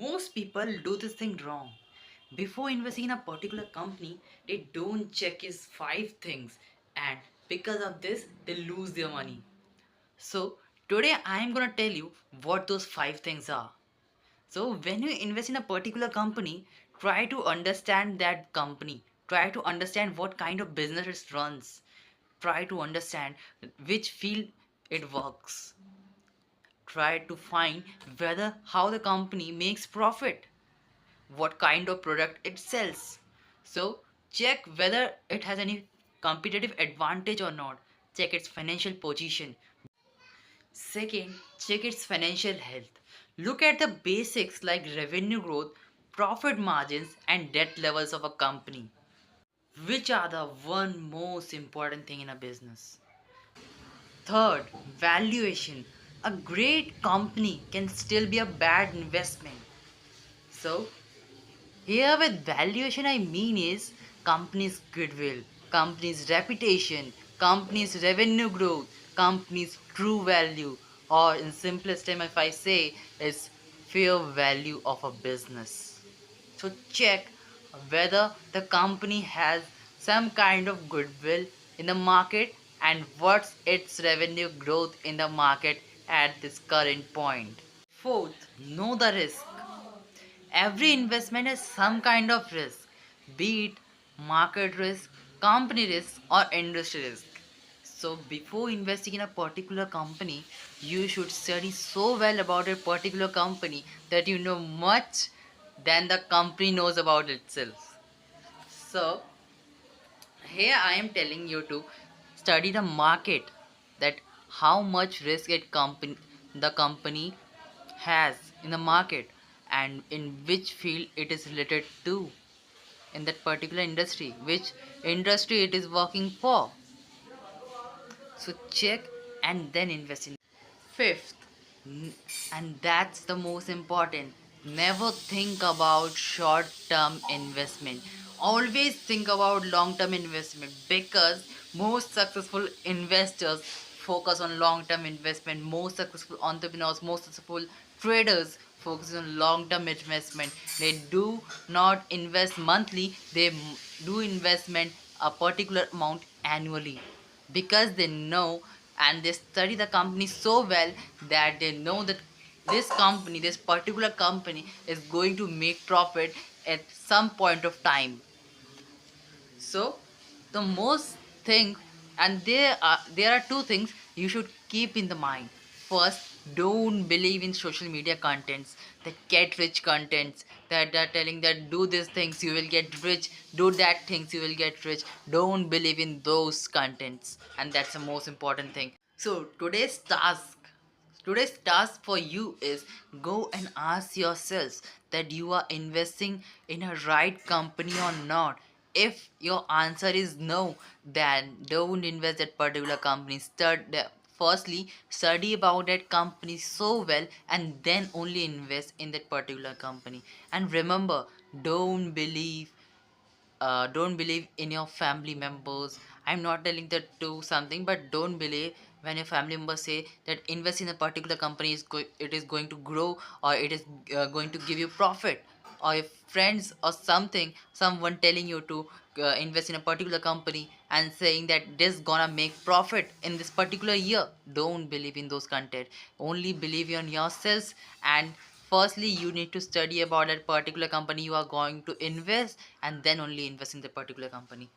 Most people do this thing wrong. Before investing in a particular company, they don't check his five things, and because of this, they lose their money. So, today I am gonna tell you what those five things are. So, when you invest in a particular company, try to understand that company, try to understand what kind of business it runs, try to understand which field it works, try to find whether how the company makes profit, what kind of product it sells. So check whether it has any competitive advantage or not. Check its financial position. Second, check its financial health. Look at the basics like revenue growth, profit margins, and debt levels of a company, which are the one most important thing in a business. Third, valuation. A great company can still be a bad investment. So here with valuation I mean is company's goodwill, company's reputation, company's revenue growth, company's true value, or in simplest term if I say is fair value of a business. So check whether the company has some kind of goodwill in the market and what's its revenue growth in the market at this current point. Fourth, know the risk. Every investment has some kind of risk, be it market risk, company risk, or industry risk. So, before investing in a particular company, you should study so well about a particular company that you know much than the company knows about itself. So, here I am telling you to study the market, that how much risk the company has in the market and in which field it is related to in that particular industry, which industry it is working for. So check and then invest in. Fifth, and that's the most important, never think about short term investment. Always think about long term investment because most successful investors focus on long term investment. Most successful entrepreneurs, most successful traders focus on long term investment. They do not invest monthly, they do investment a particular amount annually because they know and they study the company so well that they know that this particular company is going to make profit at some point of time. So the most thing, and there are two things you should keep in the mind. First, don't believe in social media contents, that get rich contents that are telling that do these things you will get rich, do that things you will get rich. Don't believe in those contents, and that's the most important thing. So today's task for you is go and ask yourselves that you are investing in a right company or not. If your answer is no, then don't invest that particular company. Firstly, study about that company so well and then only invest in that particular company. And remember, don't believe don't believe in your family members. I'm not telling that do something, but don't believe when your family members say that invest in a particular company it is going to grow or it is going to give you profit, or your friends or someone telling you to invest in a particular company and saying that this gonna make profit in this particular year. Don't believe in those content, only believe in yourselves. And firstly you need to study about that particular company you are going to invest and then only invest in the particular company.